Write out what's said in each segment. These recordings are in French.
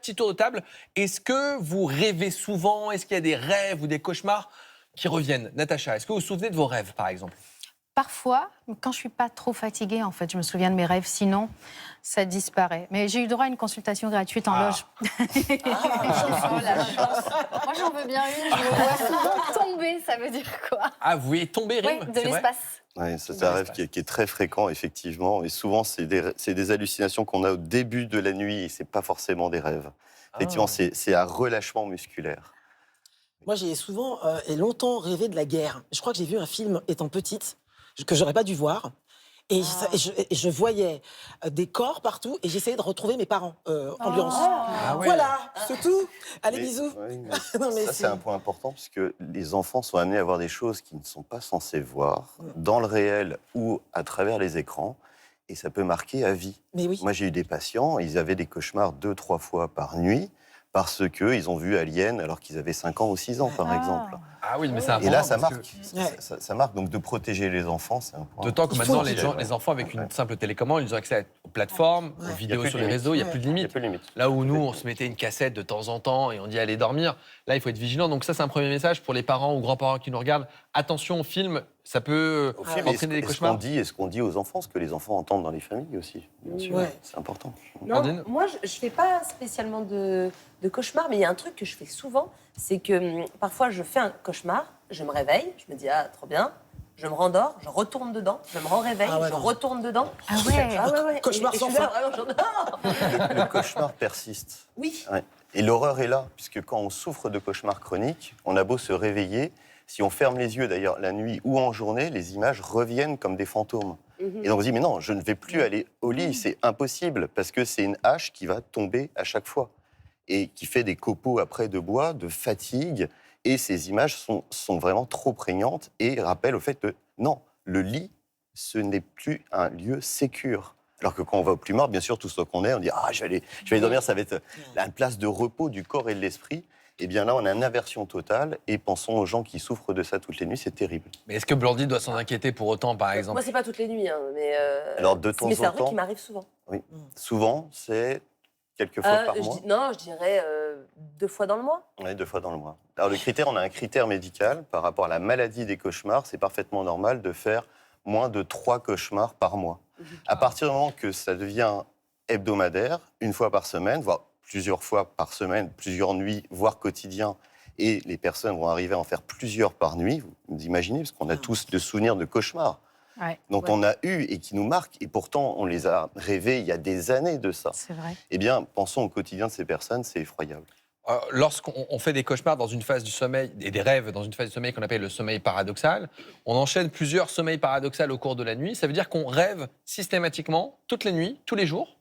petit tour de table. Est-ce que vous rêvez souvent? Est-ce qu'il y a des rêves ou des cauchemars qui reviennent? Natacha, est-ce que vous vous souvenez de vos rêves, par exemple? Parfois, quand je suis pas trop fatiguée, en fait, je me souviens de mes rêves. Sinon, ça disparaît. Mais j'ai eu droit à une consultation gratuite en loge. Oh la chance. Moi, j'en veux bien une. Je me vois souvent tomber. Ça veut dire quoi? Ah, vous voyez tomber, Oui, Rime? de C'est vrai? l'espace. Ouais, ça, c'est un rêve qui est très fréquent, effectivement. Et souvent, c'est des hallucinations qu'on a au début de la nuit et c'est pas forcément des rêves. Effectivement, c'est un relâchement musculaire. Moi, j'ai souvent et longtemps rêvé de la guerre. Je crois que j'ai vu un film étant petite, que j'aurais pas dû voir. Et je voyais des corps partout et j'essayais de retrouver mes parents ambulance. Ah ouais. Voilà, c'est tout. Allez, Mais- bisous. ouais, mais Non, mais ça, c'est un point important puisque les enfants sont amenés à voir des choses qu'ils ne sont pas censés voir dans le réel ou à travers les écrans. Et ça peut marquer à vie. Mais oui. Moi, j'ai eu des patients, ils avaient des cauchemars 2-3 fois par nuit parce qu'ils ont vu Alien alors qu'ils avaient 5 ans ou 6 ans, par exemple. Ah oui, mais c'est Et important. là, ça parce marque. que- Ouais. Ça marque. Donc, de protéger les enfants, c'est un point. D'autant que Il maintenant, faut les enfants, avec une simple télécommande, ils ont accès aux plateformes, aux Il y a vidéos plus sur de les limites. réseaux, il n'y a Ouais. plus de Il n'y a limites. plus de limite. Là où nous, on se mettait une cassette de temps en temps et on dit allez dormir, là, il faut être vigilant. Donc ça, c'est un premier message pour les parents ou grands-parents qui nous regardent. Attention au film, ça peut Au film, entraîner des cauchemars. est-ce qu'on dit aux enfants, ce que les enfants entendent dans les familles aussi, bien sûr. Ouais. C'est important. Non, Amandine moi, je ne fais pas spécialement de cauchemar, mais il y a un truc que je fais souvent, c'est que parfois, je fais un cauchemar, je me réveille, je me dis, ah, trop bien, je me rendors, je retourne dedans, je me réveille, Ah ouais, je non. retourne dedans. Ah ouais. Ah ouais, ouais. Cauchemar Et sans je suis là, fin. vraiment, Le cauchemar persiste. Oui. Ouais. Et l'horreur est là, puisque quand on souffre de cauchemars chroniques, on a beau se réveiller, si on ferme les yeux d'ailleurs la nuit ou en journée, les images reviennent comme des fantômes. Et donc on se dit, mais non, je ne vais plus aller au lit, c'est impossible, parce que c'est une hache qui va tomber à chaque fois, et qui fait des copeaux après de bois, de fatigue, et ces images sont vraiment trop prégnantes, et rappellent au fait que non, le lit, ce n'est plus un lieu sécure. Alors que quand on va au plus mort, bien sûr, tout ce qu'on est, on dit « Ah, je vais aller dormir, ça va être une place de repos du corps et de l'esprit ». Eh bien là, on a une aversion totale, et pensons aux gens qui souffrent de ça toutes les nuits, c'est terrible. Mais est-ce que Blandy doit s'en inquiéter pour autant, par exemple? Moi, c'est pas toutes les nuits, hein, mais. Alors, de temps mais c'est en un truc temps- qui m'arrive souvent. Souvent, c'est quelques fois par mois. Non, je dirais 2 fois dans le mois. Oui, 2 fois dans le mois. Alors on a un critère médical par rapport à la maladie des cauchemars. C'est parfaitement normal de faire moins de 3 cauchemars par mois. À partir du moment que ça devient hebdomadaire, une fois par semaine, voire plusieurs fois par semaine, plusieurs nuits, voire quotidien, et les personnes vont arriver à en faire plusieurs par nuit, vous imaginez, parce qu'on a tous de souvenirs de cauchemars Ouais, dont on a eu et qui nous marquent, et pourtant on les a rêvés il y a des années de ça. c'est vrai. Eh bien, pensons au quotidien de ces personnes, c'est effroyable. Lorsqu'on fait des cauchemars dans une phase du sommeil, et des rêves dans une phase du sommeil qu'on appelle le sommeil paradoxal, on enchaîne plusieurs sommeils paradoxaux au cours de la nuit. Ça veut dire qu'on rêve systématiquement, toutes les nuits, tous les jours.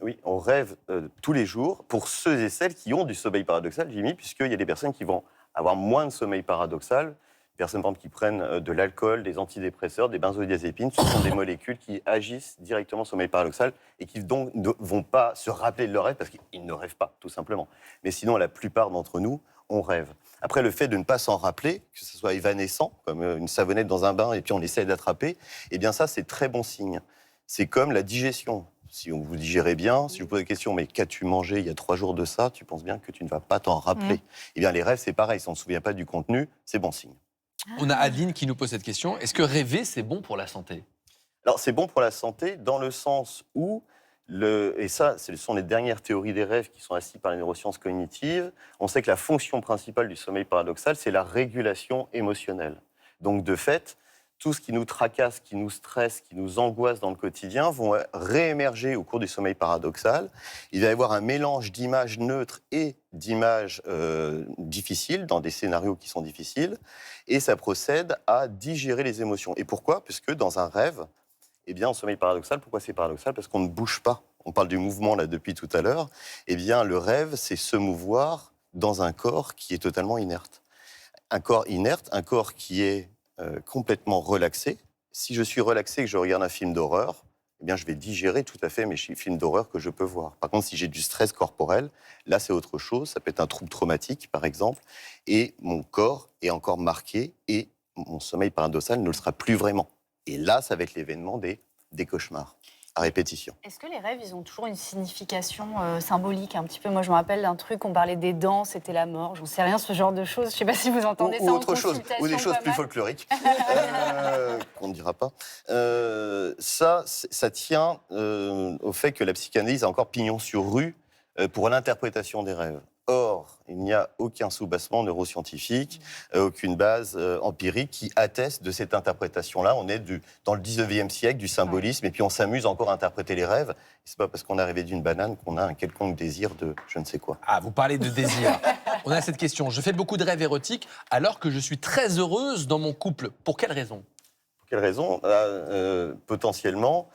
Oui, on rêve tous les jours pour ceux et celles qui ont du sommeil paradoxal, Jimmy, puisqu'il y a des personnes qui vont avoir moins de sommeil paradoxal. Des personnes, par exemple, qui prennent de l'alcool, des antidépresseurs, des benzodiazépines, ce sont des molécules qui agissent directement sur le sommeil paradoxal et qui donc ne vont pas se rappeler de leur rêve parce qu'ils ne rêvent pas, tout simplement. Mais sinon, la plupart d'entre nous, on rêve. Après, le fait de ne pas s'en rappeler, que ce soit évanescent, comme une savonnette dans un bain et puis on essaie d'attraper, eh bien ça, c'est très bon signe. C'est comme la digestion. Si on vous digérez bien, si je vous pose la question, mais qu'as-tu mangé il y a 3 jours de ça, tu penses bien que tu ne vas pas t'en rappeler. Eh bien, les rêves, c'est pareil. Si on ne se souvient pas du contenu, c'est bon signe. On a Adeline qui nous pose cette question. Est-ce que rêver, c'est bon pour la santé? Alors, c'est bon pour la santé dans le sens où, et ça, ce sont les dernières théories des rêves qui sont assises par les neurosciences cognitives, on sait que la fonction principale du sommeil paradoxal, c'est la régulation émotionnelle. Donc, de fait, tout ce qui nous tracasse, qui nous stresse, qui nous angoisse dans le quotidien vont réémerger au cours du sommeil paradoxal. Il va y avoir un mélange d'images neutres et d'images difficiles, dans des scénarios qui sont difficiles, et ça procède à digérer les émotions. Et pourquoi? Puisque dans un rêve, eh bien, en sommeil paradoxal, pourquoi c'est paradoxal? Parce qu'on ne bouge pas. On parle du mouvement là depuis tout à l'heure. Eh bien, le rêve, c'est se mouvoir dans un corps qui est totalement inerte. Un corps inerte, un corps qui est complètement relaxé. Si je suis relaxé et que je regarde un film d'horreur, eh bien, je vais digérer tout à fait mes films d'horreur que je peux voir. Par contre, si j'ai du stress corporel, là, c'est autre chose. Ça peut être un trouble traumatique, par exemple, et mon corps est encore marqué et mon sommeil paradoxal ne le sera plus vraiment. Et là, ça va être l'événement des cauchemars. à répétition. Est-ce que les rêves, ils ont toujours une signification symbolique un petit peu? Moi, je me rappelle d'un truc, on parlait des dents, c'était la mort. J'en sais rien, ce genre de choses. Je ne sais pas si vous entendez ça Ou en autre chose, ou des choses consultation, plus pas mal. folkloriques, qu'on ne dira pas. Ça tient au fait que la psychanalyse a encore pignon sur rue pour l'interprétation des rêves. Or, il n'y a aucun soubassement neuroscientifique, aucune base empirique qui atteste de cette interprétation-là. On est dans le 19e siècle, du symbolisme, et puis on s'amuse encore à interpréter les rêves. C'est pas parce qu'on est arrivé d'une banane qu'on a un quelconque désir de je ne sais quoi. Ah, vous parlez de désir. On a cette question. Je fais beaucoup de rêves érotiques alors que je suis très heureuse dans mon couple. Pour quelle raison? Pour quelle raison? Potentiellement,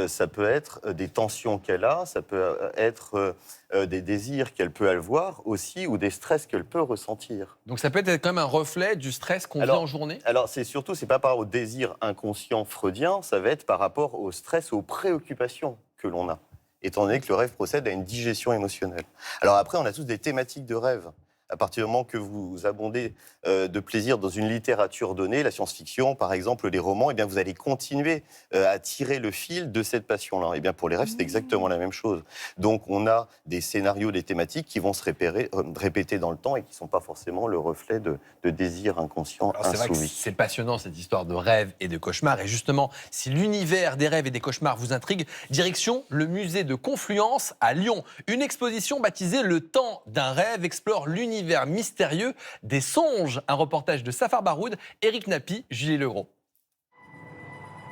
ça peut être des tensions qu'elle a, ça peut être des désirs qu'elle peut avoir aussi, ou des stress qu'elle peut ressentir. Donc ça peut être quand même un reflet du stress qu'on vit en journée? Alors c'est pas par rapport au désir inconscient freudien, ça va être par rapport au stress, aux préoccupations que l'on a, étant donné que le rêve procède à une digestion émotionnelle. Alors après, on a tous des thématiques de rêve. À partir du moment que vous abondez de plaisir dans une littérature donnée, la science-fiction, par exemple, les romans, eh bien, vous allez continuer à tirer le fil de cette passion-là. Eh bien, pour les rêves, c'est exactement la même chose. Donc, on a des scénarios, des thématiques qui vont se répéter dans le temps et qui ne sont pas forcément le reflet de désirs inconscients C'est vrai que insoumis. c'est passionnant cette histoire de rêves et de cauchemars. Et justement, si l'univers des rêves et des cauchemars vous intrigue, direction le musée de Confluence à Lyon. Une exposition baptisée Le temps d'un rêve explore l'univers mystérieux des songes. Un reportage de Safar Baroud, Éric Nappi, Julie Legros.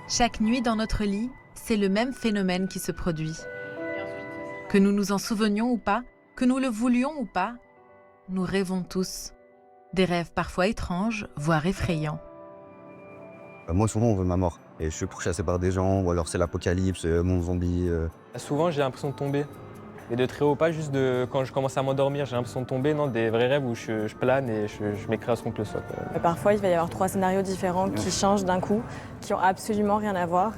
Chaque nuit dans notre lit, c'est le même phénomène qui se produit. Que nous nous en souvenions ou pas, que nous le voulions ou pas, nous rêvons tous. Des rêves parfois étranges, voire effrayants. Moi, souvent, on veut ma mort. Et je suis pourchassé par des gens, ou alors c'est l'apocalypse, mon zombie. Souvent, j'ai l'impression de tomber. Et de très haut, pas juste quand je commence à m'endormir, j'ai l'impression de tomber, non, des vrais rêves où je plane et je m'écrase contre le sol. Parfois, il va y avoir 3 scénarios différents qui changent d'un coup, qui ont absolument rien à voir.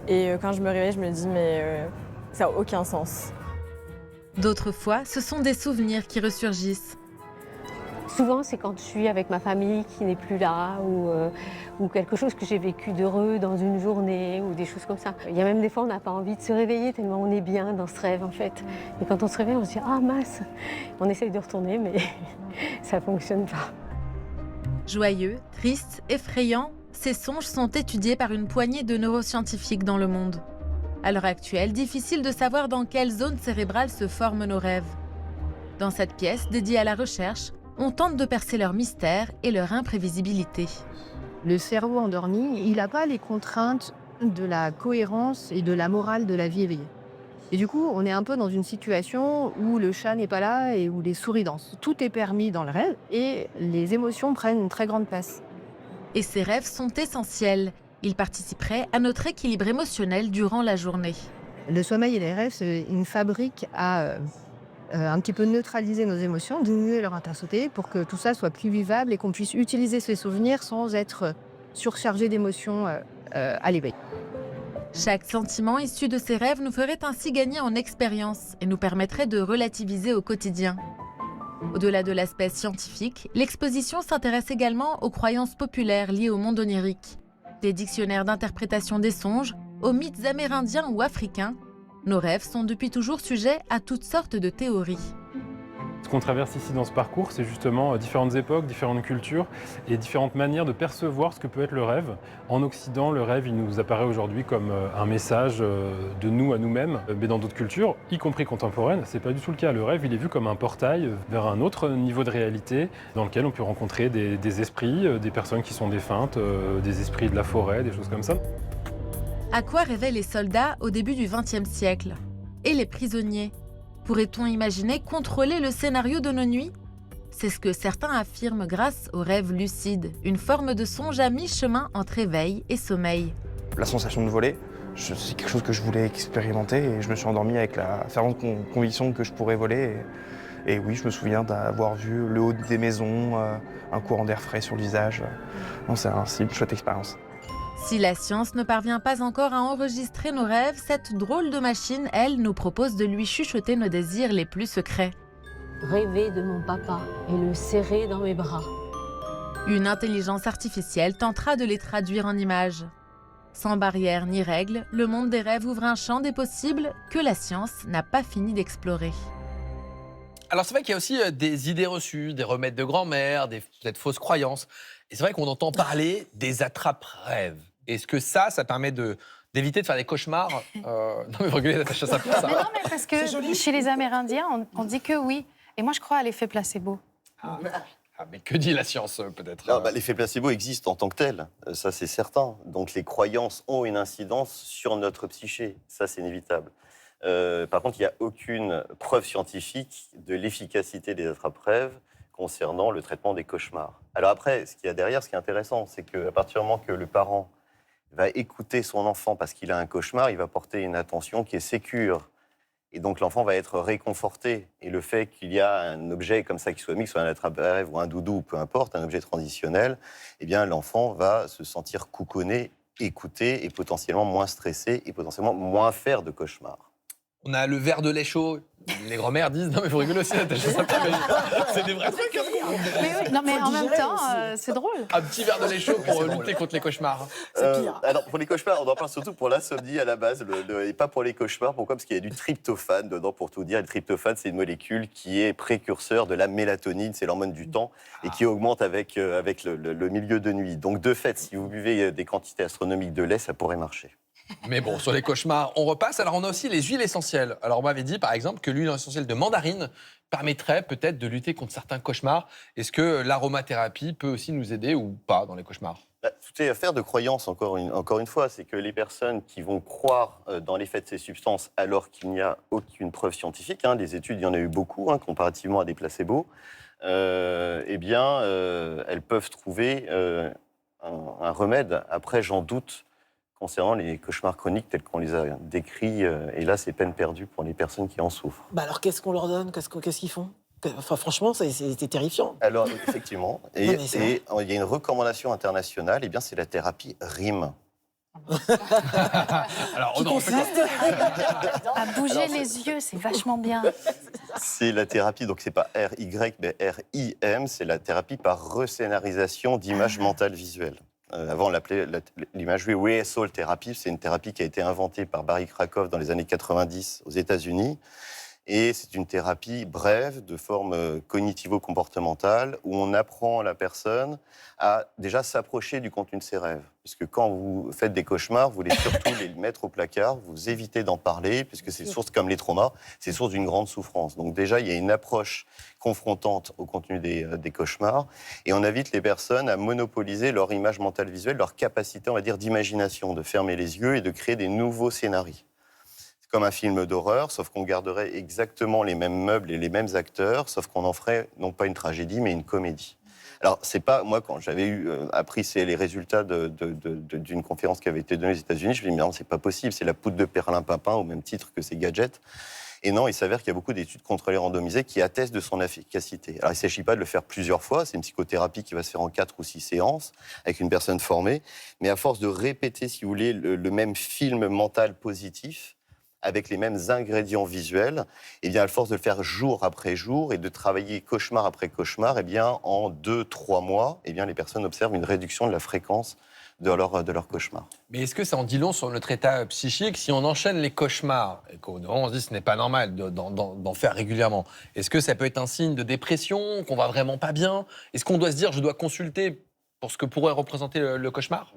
Et quand je me réveille, je me dis, mais ça n'a aucun sens. D'autres fois, ce sont des souvenirs qui ressurgissent. Souvent, c'est quand je suis avec ma famille qui n'est plus là ou quelque chose que j'ai vécu d'heureux dans une journée ou des choses comme ça. Il y a même des fois, on n'a pas envie de se réveiller tellement on est bien dans ce rêve, en fait. Et quand on se réveille, on se dit « Ah, mince !» On essaye de retourner, mais ça ne fonctionne pas. Joyeux, tristes, effrayants, ces songes sont étudiés par une poignée de neuroscientifiques dans le monde. À l'heure actuelle, difficile de savoir dans quelle zone cérébrale se forment nos rêves. Dans cette pièce dédiée à la recherche, on tente de percer leur mystère et leur imprévisibilité. Le cerveau endormi, il n'a pas les contraintes de la cohérence et de la morale de la vie éveillée. Et du coup, on est un peu dans une situation où le chat n'est pas là et où les souris dansent. Tout est permis dans le rêve et les émotions prennent une très grande place. Et ces rêves sont essentiels. Ils participeraient à notre équilibre émotionnel durant la journée. Le sommeil et les rêves, c'est une fabrique à un petit peu neutraliser nos émotions, diminuer leur intensité pour que tout ça soit plus vivable et qu'on puisse utiliser ces souvenirs sans être surchargé d'émotions à l'éveil. Chaque sentiment issu de ces rêves nous ferait ainsi gagner en expérience et nous permettrait de relativiser au quotidien. Au-delà de l'aspect scientifique, l'exposition s'intéresse également aux croyances populaires liées au monde onirique, des dictionnaires d'interprétation des songes, aux mythes amérindiens ou africains. Nos rêves sont depuis toujours sujets à toutes sortes de théories. Ce qu'on traverse ici dans ce parcours, c'est justement différentes époques, différentes cultures et différentes manières de percevoir ce que peut être le rêve. En Occident, le rêve, il nous apparaît aujourd'hui comme un message de nous à nous-mêmes, mais dans d'autres cultures, y compris contemporaines, c'est pas du tout le cas. Le rêve, il est vu comme un portail vers un autre niveau de réalité dans lequel on peut rencontrer des esprits, des personnes qui sont défuntes, des esprits de la forêt, des choses comme ça. À quoi rêvaient les soldats au début du XXe siècle? Et les prisonniers? Pourrait-on imaginer contrôler le scénario de nos nuits? C'est ce que certains affirment grâce aux rêves lucides, une forme de songe à mi-chemin entre éveil et sommeil. La sensation de voler, c'est quelque chose que je voulais expérimenter et je me suis endormi avec la fervente conviction que je pourrais voler. Et oui, je me souviens d'avoir vu le haut des maisons, un courant d'air frais sur le visage. C'est une chouette expérience. Si la science ne parvient pas encore à enregistrer nos rêves, cette drôle de machine, elle, nous propose de lui chuchoter nos désirs les plus secrets. Rêver de mon papa et le serrer dans mes bras. Une intelligence artificielle tentera de les traduire en images. Sans barrières ni règles, le monde des rêves ouvre un champ des possibles que la science n'a pas fini d'explorer. Alors c'est vrai qu'il y a aussi des idées reçues, des remèdes de grand-mère, des peut-être fausses croyances. Et c'est vrai qu'on entend parler des attrape-rêves. Est-ce que ça permet d'éviter de faire des cauchemars Non mais vous rigolez, Natacha, ça fait ça. Mais non, mais parce que chez les Amérindiens, on dit que oui. Et moi, je crois à l'effet placebo. Ah, mais que dit la science, peut-être Non, l'effet placebo existe en tant que tel, ça c'est certain. Donc les croyances ont une incidence sur notre psyché, ça c'est inévitable. Par contre, il n'y a aucune preuve scientifique de l'efficacité des attrape-rêves concernant le traitement des cauchemars. Alors après, ce qu'il y a derrière, ce qui est intéressant, c'est qu'à partir du moment que le parent va écouter son enfant parce qu'il a un cauchemar, il va porter une attention qui est sécure. Et donc l'enfant va être réconforté. Et le fait qu'il y a un objet comme ça qui soit mis, que ce soit un attrape-rêve ou un doudou, ou peu importe, un objet transitionnel, eh bien l'enfant va se sentir couconné, écouté et potentiellement moins stressé et potentiellement moins faire de cauchemars. On a le verre de lait chaud. Les grand-mères disent non mais vous rigolez aussi, Natacha, ça mais c'est des vrais trucs. Mais oui, non, mais en même temps, c'est drôle. Un petit verre de lait chaud pour lutter contre les cauchemars. Alors pour les cauchemars, on en parle surtout pour l'insomnie à la base, et pas pour les cauchemars. Pourquoi ? Parce qu'il y a du tryptophane dedans, pour tout dire. Et le tryptophane, c'est une molécule qui est précurseur de la mélatonine, c'est l'hormone du temps, et qui augmente avec le milieu de nuit. Donc de fait, si vous buvez des quantités astronomiques de lait, ça pourrait marcher. Mais bon, sur les cauchemars, on repasse. Alors, on a aussi les huiles essentielles. Alors, on m'avait dit, par exemple, que l'huile essentielle de mandarine permettrait peut-être de lutter contre certains cauchemars. Est-ce que l'aromathérapie peut aussi nous aider ou pas dans les cauchemars ? Tout est affaire de croyance, encore une fois. C'est que les personnes qui vont croire dans l'effet de ces substances alors qu'il n'y a aucune preuve scientifique, des études, il y en a eu beaucoup, comparativement à des placebos, elles peuvent trouver un remède. Après, j'en doute, concernant les cauchemars chroniques tels qu'on les a décrits, et là, c'est peine perdue pour les personnes qui en souffrent. Alors, qu'est-ce qu'on leur donne ? Qu'est-ce qu'ils font ? Enfin, franchement, c'était terrifiant. Alors, effectivement, il y a une recommandation internationale, c'est la thérapie RIM. Alors, on à bouger les yeux, c'est vachement bien. C'est la thérapie, donc c'est pas R-Y, mais R-I-M, c'est la thérapie par rescénarisation d'images mentales visuelles. Avant, on l'appelait l'imagerie rehearsal therapy. C'est une thérapie qui a été inventée par Barry Krakow dans les années 90 aux États-Unis. Et c'est une thérapie brève, de forme cognitivo-comportementale, où on apprend la personne à déjà s'approcher du contenu de ses rêves. Puisque quand vous faites des cauchemars, vous voulez surtout les mettre au placard, vous évitez d'en parler, puisque c'est source, comme les traumas, c'est source d'une grande souffrance. Donc déjà, il y a une approche confrontante au contenu des cauchemars, et on invite les personnes à monopoliser leur image mentale visuelle, leur capacité, on va dire, d'imagination, de fermer les yeux et de créer des nouveaux scénarios. Comme un film d'horreur, sauf qu'on garderait exactement les mêmes meubles et les mêmes acteurs, sauf qu'on en ferait non pas une tragédie, mais une comédie. Alors, c'est pas... Moi, quand j'avais appris les résultats d'une conférence qui avait été donnée aux États-Unis, je me suis dit, mais non, c'est pas possible, c'est la poudre de perlimpinpin, au même titre que ces gadgets. Et non, il s'avère qu'il y a beaucoup d'études contrôlées randomisées qui attestent de son efficacité. Alors, il ne s'agit pas de le faire plusieurs fois, c'est une psychothérapie qui va se faire en 4 ou 6 séances, avec une personne formée, mais à force de répéter, si vous voulez, le même film mental positif, avec les mêmes ingrédients visuels, à force de le faire jour après jour et de travailler cauchemar après cauchemar, en 2-3 mois, les personnes observent une réduction de la fréquence de leur cauchemar. Mais est-ce que ça en dit long sur notre état psychique si on enchaîne les cauchemars et qu'on se dit que ce n'est pas normal d'en faire régulièrement? Est-ce que ça peut être un signe de dépression, qu'on va vraiment pas bien? Est-ce qu'on doit se dire je dois consulter pour ce que pourrait représenter le cauchemar?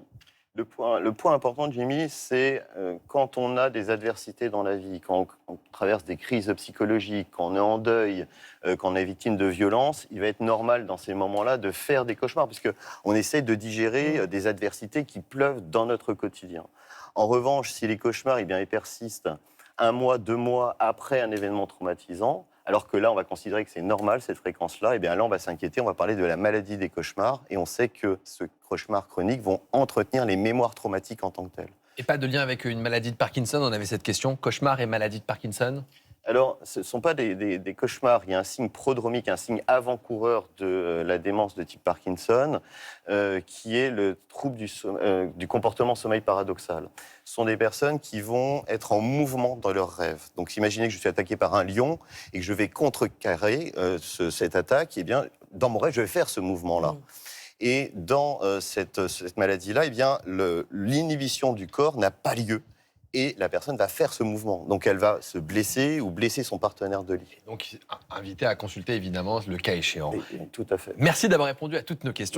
Le point important, Jimmy, c'est quand on a des adversités dans la vie, quand on traverse des crises psychologiques, quand on est en deuil, quand on est victime de violence, il va être normal dans ces moments-là de faire des cauchemars, puisqu'on essaie de digérer des adversités qui pleuvent dans notre quotidien. En revanche, si les cauchemars ils persistent 1 mois, 2 mois après un événement traumatisant, alors que là, on va considérer que c'est normal, cette fréquence-là, là, on va s'inquiéter, on va parler de la maladie des cauchemars, et on sait que ce cauchemar chronique vont entretenir les mémoires traumatiques en tant que telles. Et pas de lien avec une maladie de Parkinson? On avait cette question, cauchemar et maladie de Parkinson? Alors, ce ne sont pas des cauchemars. Il y a un signe prodromique, un signe avant-coureur de la démence de type Parkinson, qui est le trouble du comportement sommeil paradoxal. Ce sont des personnes qui vont être en mouvement dans leurs rêves. Donc, imaginez que je suis attaqué par un lion et que je vais contrecarrer cette attaque. Dans mon rêve, je vais faire ce mouvement-là. Et dans cette maladie-là, eh bien, l'inhibition du corps n'a pas lieu. Et la personne va faire ce mouvement. Donc elle va se blesser ou blesser son partenaire de lit. Donc, invité à consulter évidemment le cas échéant. Tout à fait. Merci d'avoir répondu à toutes nos questions.